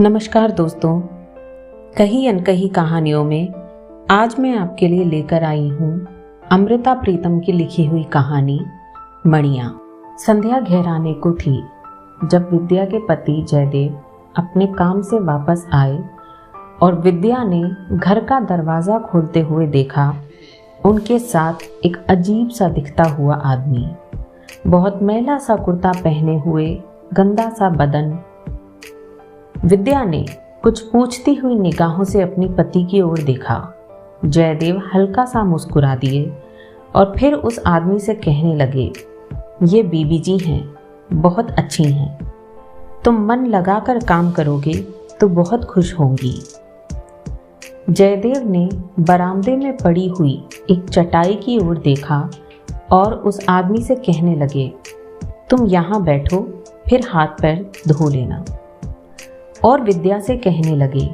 नमस्कार दोस्तों, कही अनकही कहानियों में आज मैं आपके लिए लेकर आई हूँ अमृता प्रीतम की लिखी हुई कहानी मणियाँ। संध्या घेराने को थी जब विद्या के पति जयदेव अपने काम से वापस आए और विद्या ने घर का दरवाज़ा खोलते हुए देखा उनके साथ एक अजीब सा दिखता हुआ आदमी, बहुत मैला सा कुर्ता पहने हुए, गंदा सा बदन। विद्या ने कुछ पूछती हुई निगाहों से अपनी पति की ओर देखा। जयदेव हल्का सा मुस्कुरा दिए और फिर उस आदमी से कहने लगे, ये बीबी जी हैं, बहुत अच्छी हैं। तुम मन लगाकर काम करोगे तो बहुत खुश होंगी। जयदेव ने बरामदे में पड़ी हुई एक चटाई की ओर देखा और उस आदमी से कहने लगे, तुम यहाँ बैठो, फिर हाथ पैर धो लेना। और विद्या से कहने लगे,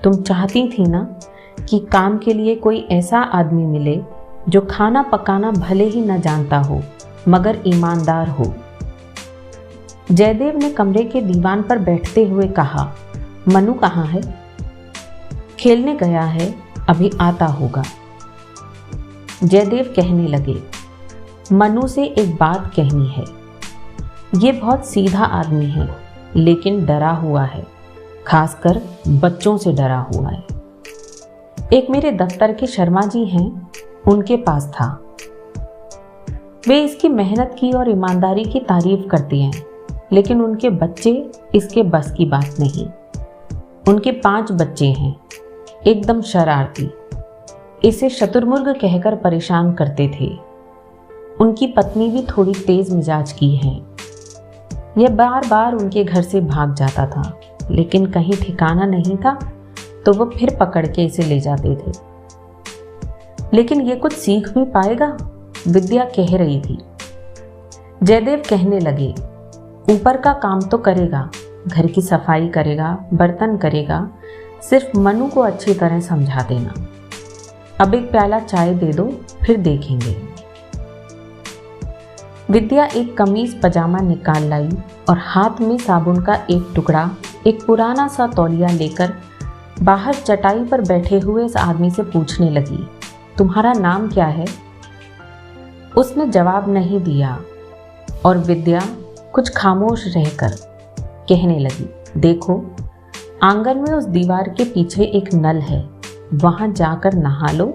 तुम चाहती थी ना कि काम के लिए कोई ऐसा आदमी मिले जो खाना पकाना भले ही न जानता हो मगर ईमानदार हो। जयदेव ने कमरे के दीवान पर बैठते हुए कहा, मनु कहाँ है? खेलने गया है, अभी आता होगा। जयदेव कहने लगे, मनु से एक बात कहनी है। ये बहुत सीधा आदमी है लेकिन डरा हुआ है, खासकर बच्चों से डरा हुआ है। एक मेरे दफ्तर के शर्मा जी हैं, उनके पास था। वे इसकी मेहनत की और ईमानदारी की तारीफ करते हैं, लेकिन उनके बच्चे इसके बस की बात नहीं। उनके 5 बच्चे हैं, एकदम शरारती, इसे शतुरमुर्ग कहकर परेशान करते थे। उनकी पत्नी भी थोड़ी तेज मिजाज की है। यह बार बार उनके घर से भाग जाता था, लेकिन कहीं ठिकाना नहीं था तो वो फिर पकड़ के इसे ले जाते थे। लेकिन ये कुछ सीख भी पाएगा, विद्या कह रही थी। जयदेव कहने लगे, ऊपर का काम तो करेगा, घर की सफाई करेगा, बर्तन करेगा, सिर्फ मनु को अच्छी तरह समझा देना। अब एक प्याला चाय दे दो, फिर देखेंगे। विद्या एक कमीज पजामा निकाल लाई और हाथ में साबुन का एक टुकड़ा, एक पुराना सा तौलिया लेकर बाहर चटाई पर बैठे हुए इस आदमी से पूछने लगी, तुम्हारा नाम क्या है? उसने जवाब नहीं दिया और विद्या कुछ खामोश रहकर कहने लगी, देखो, आंगन में उस दीवार के पीछे एक नल है, वहां जाकर नहा लो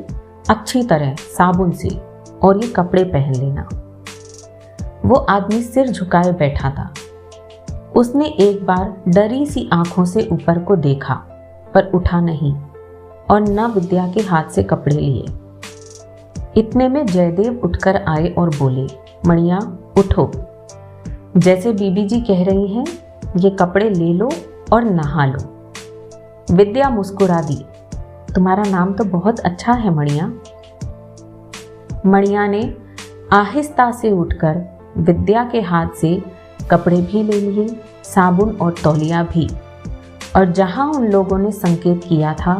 अच्छी तरह साबुन से और ये कपड़े पहन लेना। वो आदमी सिर झुकाए बैठा था। उसने एक बार डरी सी आंखों से ऊपर को देखा पर उठा नहीं और न विद्या के हाथ से कपड़े लिए। इतने में जयदेव उठकर आए और बोले, मणियाँ उठो, जैसे बीबी जी कह रही हैं, ये कपड़े ले लो और नहा लो। विद्या मुस्कुरा दी, तुम्हारा नाम तो बहुत अच्छा है मणियाँ। मणियाँ ने आहिस्ता से उठकर विद्या के हाथ से कपड़े भी ले लिए, साबुन और तौलिया भी, और जहां उन लोगों ने संकेत किया था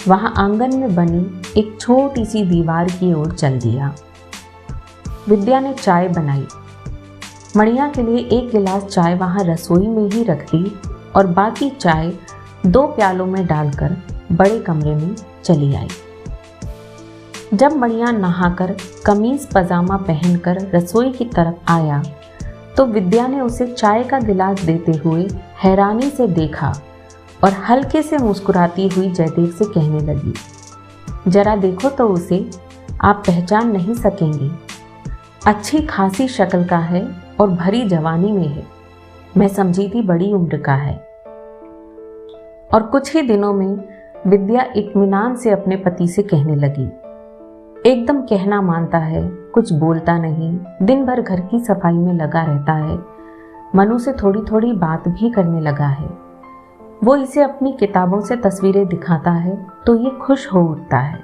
वहां आंगन में बनी एक छोटी सी दीवार की ओर चल दिया। विद्या ने चाय बनाई। मणियाँ के लिए एक गिलास चाय वहां रसोई में ही रख दी और बाकी चाय 2 प्यालों में डालकर बड़े कमरे में चली आई। जब मणियाँ नहाकर कमीज पजामा पहनकर रसोई की तरफ आया तो विद्या ने उसे चाय का गिलास देते हुए हैरानी से देखा और हल्के से मुस्कुराती हुई जयदेव से कहने लगी, जरा देखो तो उसे, आप पहचान नहीं सकेंगे। अच्छी खासी शक्ल का है और भरी जवानी में है। मैं समझी थी बड़ी उम्र का है। और कुछ ही दिनों में विद्या इत्मीनान से अपने पति से कहने लगी, एकदम कहना मानता है, कुछ बोलता नहीं, दिन भर घर की सफाई में लगा रहता है। मनु से थोड़ी थोड़ी बात भी करने लगा है। वो इसे अपनी किताबों से तस्वीरें दिखाता है तो ये खुश हो उठता है।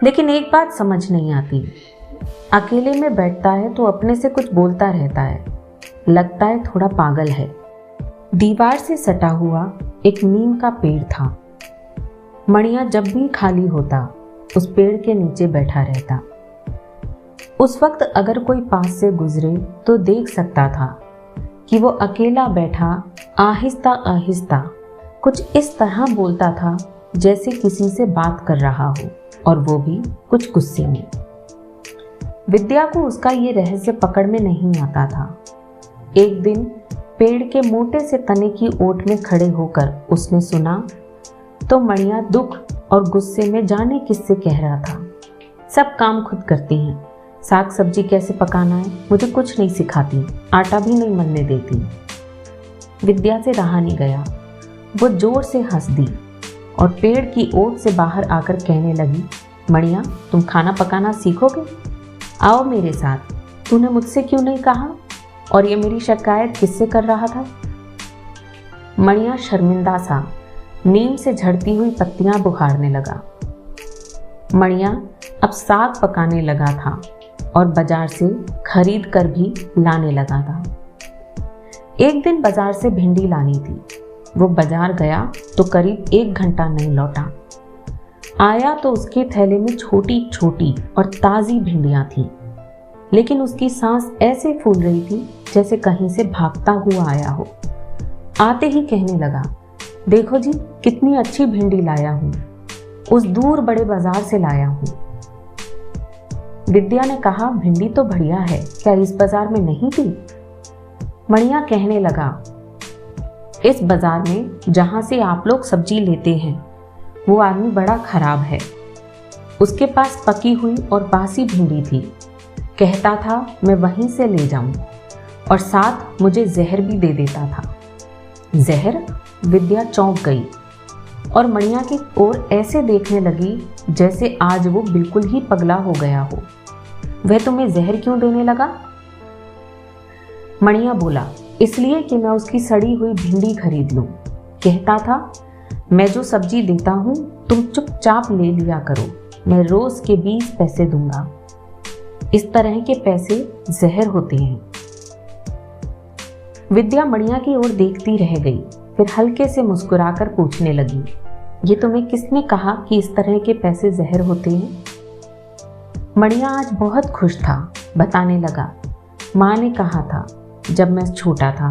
लेकिन एक बात समझ नहीं आती, अकेले में बैठता है तो अपने से कुछ बोलता रहता है, लगता है थोड़ा पागल है। दीवार से सटा हुआ एक नीम का पेड़ था। मणियाँ जब भी खाली होता उस पेड़ के नीचे बैठा रहता। उस वक्त अगर कोई पास से गुजरे तो देख सकता था कि वो अकेला बैठा आहिस्ता आहिस्ता कुछ इस तरह बोलता था जैसे किसी से बात कर रहा हो, और वो भी कुछ गुस्से में। विद्या को उसका ये रहस्य पकड़ में नहीं आता था। एक दिन पेड़ के मोटे से तने की ओट में खड़े होकर उसने सुना तो मणिया दुख और गुस्से में जाने किससे कह रहा था, सब काम खुद करती हैं, साग सब्जी कैसे पकाना है मुझे कुछ नहीं सिखाती, आटा भी नहीं मलने देती। विद्या से रहा नहीं गया, वो जोर से हंस दी और पेड़ की ओट से बाहर आकर कहने लगी, मणिया तुम खाना पकाना सीखोगे? आओ मेरे साथ। तूने मुझसे क्यों नहीं कहा? और ये मेरी शिकायत किससे कर रहा था? मणिया शर्मिंदा सा नीम से झड़ती हुई पत्तियां बुखारने लगा। मणिया अब साग पकाने लगा था और बाजार से खरीद कर भी लाने लगा था। एक दिन बाजार से भिंडी लानी थी। वो बाजार गया तो करीब 1 घंटा नहीं लौटा। आया तो उसके थैले में छोटी छोटी और ताज़ी भिंडियाँ थीं, लेकिन उसकी सांस ऐसे फूल रही थी जैसे कहीं से भागता हुआ आया हो। आते ही कहने लगा, देखो जी कितनी अच्छी भिंडी लाया हूँ, उस दूर बड़े बाजार से लाया हूँ। विद्या ने कहा, भिंडी तो बढ़िया है, क्या इस बाजार में नहीं थी? मणिया कहने लगा, इस बाजार में जहाँ से आप लोग सब्जी लेते हैं वो आदमी बड़ा खराब है। उसके पास पकी हुई और बासी भिंडी थी। कहता था मैं वहीं से ले जाऊं और साथ मुझे जहर भी दे देता था। जहर? विद्या चौंक गई और मणिया की ओर ऐसे देखने लगी जैसे आज वो बिल्कुल ही पगला हो गया हो। वह तुम्हें जहर क्यों देने लगा? मणिया बोला, इसलिए कि मैं उसकी सड़ी हुई भिंडी खरीद लूं। कहता था मैं जो सब्जी देता हूं तुम चुपचाप ले लिया करो, मैं रोज के 20 पैसे दूंगा। इस तरह के पैसे जहर होते हैं। विद्या मणिया की ओर देखती रह गई, फिर हल्के से मुस्कुराकर पूछने लगी, ये तुम्हें किसने कहा कि इस तरह के पैसे जहर होते हैं? मणिया आज बहुत खुश था। बताने लगा, माँ ने कहा था जब मैं छोटा था,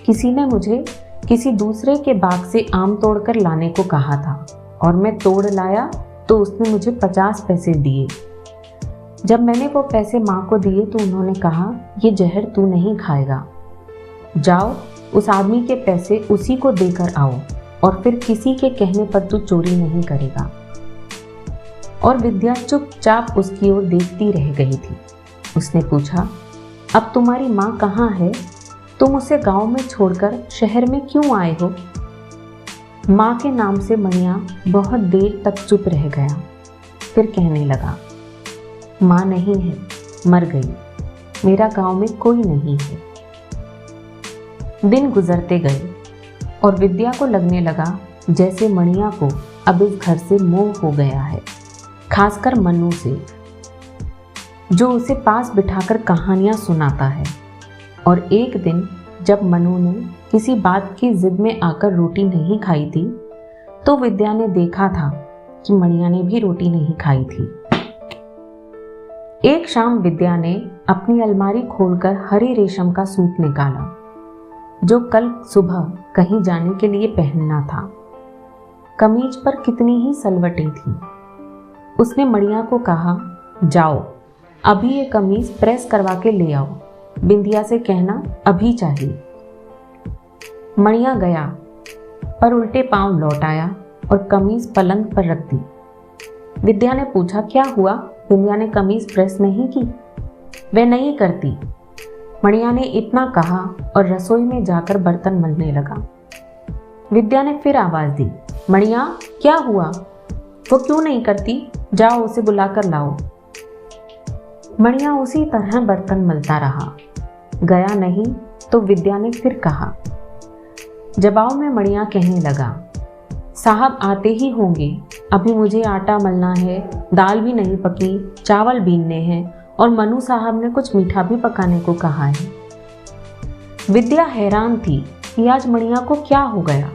किसी ने मुझे किसी दूसरे के बाग से आम तोड़कर लाने को कहा था और मैं तोड़ लाया तो उसने मुझे 50 पैसे दिए। जब मैंने वो पैसे माँ को दिए तो उन्होंने कहा, ये जहर तू नहीं खाएगा, जाओ उस आदमी के पैसे उसी को देकर आओ और फिर किसी के कहने पर तू चोरी नहीं करेगा। और विद्या चुपचाप उसकी ओर देखती रह गई थी। उसने पूछा, अब तुम्हारी माँ कहाँ है? तुम उसे गांव में छोड़कर शहर में क्यों आए हो? माँ के नाम से मणिया बहुत देर तक चुप रह गया, फिर कहने लगा, माँ नहीं है, मर गई, मेरा गांव में कोई नहीं है। दिन गुजरते गए और विद्या को लगने लगा जैसे मणिया को अब इस घर से मोह हो गया है, खासकर मनु से, जो उसे पास बिठाकर कहानियां सुनाता है। और एक दिन जब मनु ने किसी बात की जिद में आकर रोटी नहीं खाई थी तो विद्या ने देखा था कि मणिया ने भी रोटी नहीं खाई थी। एक शाम विद्या ने अपनी अलमारी खोलकर हरे रेशम का सूट निकाला जो कल सुबह कहीं जाने के लिए पहनना था। कमीज पर कितनी ही सलवटें थीं। उसने मणिया को कहा, जाओ अभी ये कमीज प्रेस करवा के ले आओ, बिंदिया से कहना अभी चाहिए। मणिया गया पर उल्टे पांव लौट आया और कमीज पलंग पर रख दी। विद्या ने पूछा, क्या हुआ? बिंदिया ने कमीज प्रेस नहीं की? वह नहीं करती। मणिया ने इतना कहा और रसोई में जाकर बर्तन मलने लगा। विद्या ने फिर आवाज दी, मणिया क्या हुआ? वो क्यों नहीं करती? जाओ उसे बुलाकर लाओ। मणिया उसी तरह बर्तन मलता रहा। गया नहीं तो विद्या ने फिर कहा। जवाब में मणिया कहने लगा, साहब आते ही होंगे, अभी मुझे आटा मलना है, दाल भी नहीं पकी, चावल बीनने हैं और मनु साहब ने कुछ मीठा भी पकाने को कहा है। विद्या हैरान थी कि आज मणिया को क्या हो गया।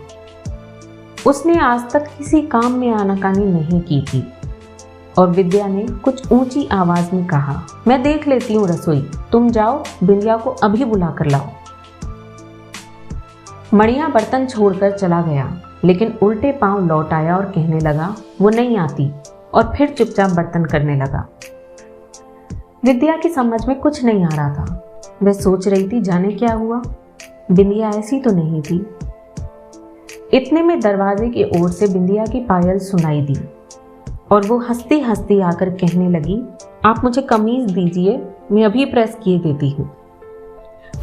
उसने आज तक किसी काम में आनाकानी नहीं की थी और विद्या ने कुछ ऊंची आवाज में कहा, मैं देख लेती हूँ रसोई, तुम जाओ बिंदिया को अभी बुला कर लाओ। मणिया बर्तन छोड़कर चला गया, लेकिन उल्टे पांव लौट आया और कहने लगा वो नहीं आती, और फिर चुपचाप बर्तन करने लगा। विद्या की समझ में कुछ नहीं आ रहा था। वह सोच रही थी जाने क्या हुआ, बिंदिया ऐसी तो नहीं थी। इतने में दरवाजे की ओर से बिंदिया की पायल सुनाई दी और वो हंसती हंसती आकर कहने लगी, आप मुझे कमीज दीजिए, मैं अभी प्रेस किए देती हूँ।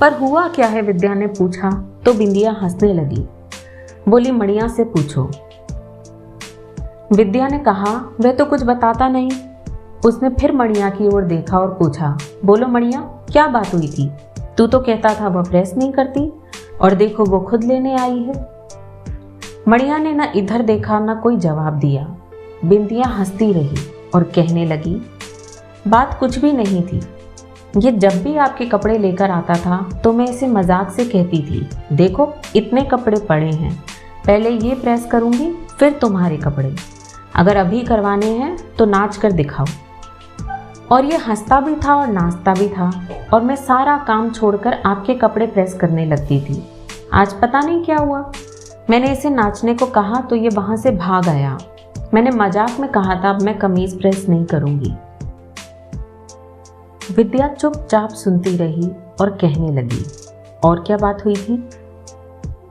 पर हुआ क्या है, विद्या ने पूछा तो बिंदिया हंसने लगी। बोली, मणिया से पूछो। विद्या ने कहा, वह तो कुछ बताता नहीं। उसने फिर मणिया की ओर देखा और पूछा, बोलो मणिया, क्या बात हुई थी? तू तो कहता था वह प्रेस नहीं करती, और देखो वो खुद लेने आई है। मणिया ने न इधर देखा न कोई जवाब दिया। बिंदिया हंसती रही और कहने लगी, बात कुछ भी नहीं थी। ये जब भी आपके कपड़े लेकर आता था तो मैं इसे मजाक से कहती थी, देखो इतने कपड़े पड़े हैं, पहले ये प्रेस करूंगी फिर तुम्हारे कपड़े, अगर अभी करवाने हैं तो नाच कर दिखाओ। और ये हंसता भी था और नाचता भी था, और मैं सारा काम छोड़कर आपके कपड़े प्रेस करने लगती थी। आज पता नहीं क्या हुआ, मैंने इसे नाचने को कहा तो ये वहां से भाग आया। मैंने मजाक में कहा था अब मैं कमीज प्रेस नहीं करूंगी। विद्या चुपचाप सुनती रही और कहने लगी, और क्या बात हुई थी?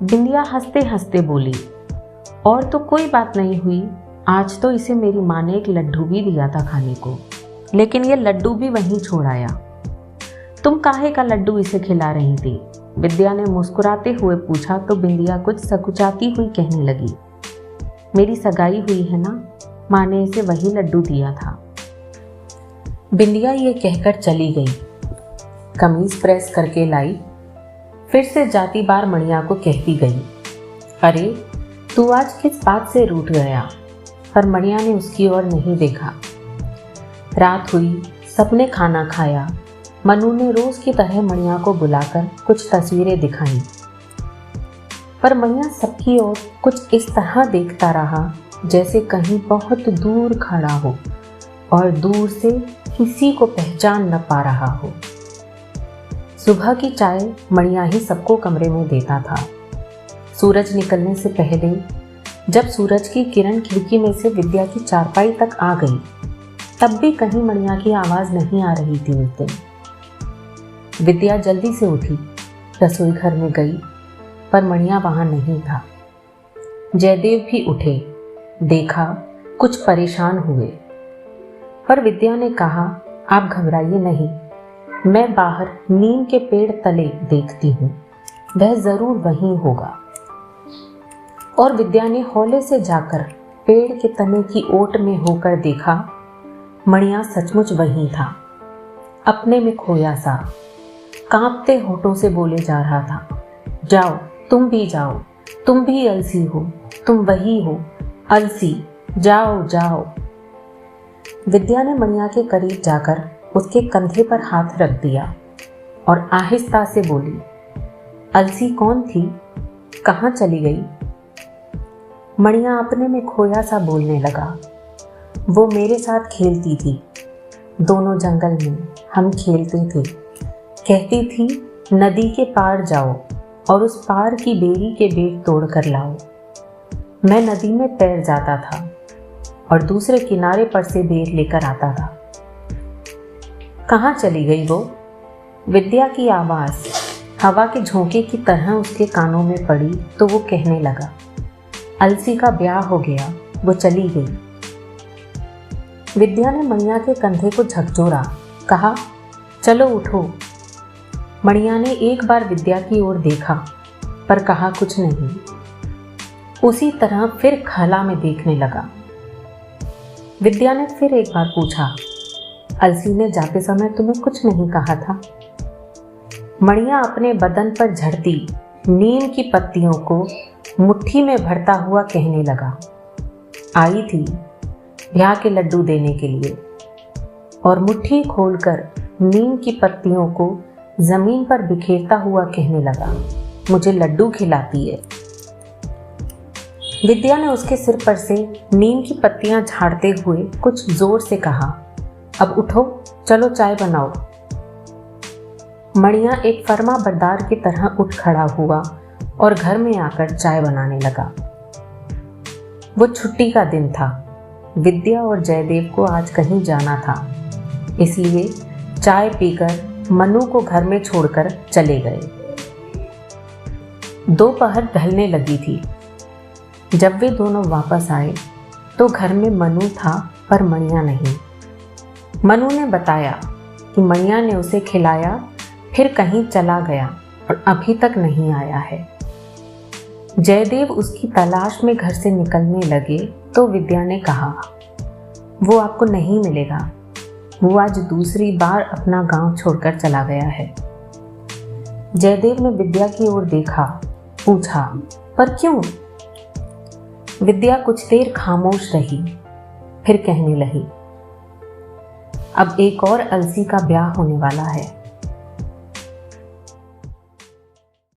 बिंदिया हंसते हंसते बोली, और तो कोई बात नहीं हुई, आज तो इसे मेरी माँ ने एक लड्डू भी दिया था खाने को, लेकिन ये लड्डू भी वहीं छोड़ आया। तुम काहे का लड्डू इसे खिला रही थी? विद्या ने मुस्कुराते हुए पूछा तो बिंदिया कुछ सकुचाती हुई कहने लगी, मेरी सगाई हुई है ना, माँ ने इसे वही लड्डू दिया था। बिंदिया ये कहकर चली गई। कमीज प्रेस करके लाई, फिर से जाती बार मणिया को कहती गई, अरे तू आज किस बात से रूठ गया? पर मणिया ने उसकी ओर नहीं देखा। रात हुई, सबने खाना खाया। मनु ने रोज की तरह मणिया को बुलाकर कुछ तस्वीरें दिखाई, पर मणिया सबकी ओर कुछ इस तरह देखता रहा जैसे कहीं बहुत दूर खड़ा हो और दूर से किसी को पहचान न पा रहा हो। सुबह की चाय मणिया ही सबको कमरे में देता था। सूरज निकलने से पहले जब सूरज की किरण खिड़की में से विद्या की चारपाई तक आ गई, तब भी कहीं मणिया की आवाज नहीं आ रही थी। उस दिन विद्या जल्दी से उठी, रसोई घर में गई, पर मणिया वहां नहीं था। जयदेव भी उठे, देखा, कुछ परेशान हुए, पर विद्या ने कहा, आप घबराइए नहीं, मैं बाहर नीम के पेड़ तले देखती हूँ, वह जरूर वहीं होगा। और विद्या ने हौले से जाकर पेड़ के तने की ओट में होकर देखा, मणिया सचमुच वहीं था, अपने में खोया सा, कांपते होठों से बोले जा रहा था, जाओ तुम भी जाओ, तुम भी अलसी हो, तुम वही हो अलसी, जाओ जाओ। विद्या ने मणिया के करीब जाकर उसके कंधे पर हाथ रख दिया और आहिस्ता से बोली, अलसी कौन थी, कहाँ चली गई? मणिया अपने में खोया सा बोलने लगा, वो मेरे साथ खेलती थी, दोनों जंगल में हम खेलते थे, कहती थी नदी के पार जाओ और उस पार की बेरी के बेट तोड़ कर लाओ। मैं नदी में तैर जाता था और दूसरे किनारे पर से बेर लेकर आता था। कहाँ चली गई वो? विद्या की आवाज़ हवा के झोंके की तरह उसके कानों में पड़ी तो वो कहने लगा, अलसी का ब्याह हो गया, वो चली गई। विद्या ने मणिया के कंधे को झकझोरा, कहा, चलो उठो। मणिया ने एक बार विद्या की ओर देखा, पर कहा कुछ नहीं। उसी तरह फिर खाला में देखने लगा। विद्या ने फिर एक बार पूछा, अलसी ने जाते समय तुम्हें कुछ नहीं कहा था? मणिया अपने बदन पर झड़ती नीम की पत्तियों को मुट्ठी में भरता हुआ कहने लगा, आई थी ब्याह के लड्डू देने के लिए, और मुट्ठी खोलकर नीम की पत्तियों को जमीन पर बिखेरता हुआ कहने लगा, मुझे लड्डू खिलाती है। विद्या ने उसके सिर पर से नीम की पत्तियां झाड़ते हुए कुछ जोर से कहा, अब उठो, चलो चाय बनाओ। मणिया एक फर्मा बरदार की तरह उठ खड़ा हुआ और घर में आकर चाय बनाने लगा। वो छुट्टी का दिन था। विद्या और जयदेव को आज कहीं जाना था, इसलिए चाय पीकर मनु को घर में छोड़कर चले गए। दोपहर ढलने लगी थी। जब वे दोनों वापस आए तो घर में मनु था पर मणिया नहीं। मनु ने बताया कि मणिया ने उसे खिलाया, फिर कहीं चला गया और अभी तक नहीं आया है। जयदेव उसकी तलाश में घर से निकलने लगे तो विद्या ने कहा, वो आपको नहीं मिलेगा। वो आज दूसरी बार अपना गांव छोड़कर चला गया है। जयदेव ने विद्या की ओर देखा, पूछा, पर क्यों? विद्या कुछ देर खामोश रही, फिर कहने लगी, अब एक और अलसी का ब्याह होने वाला है।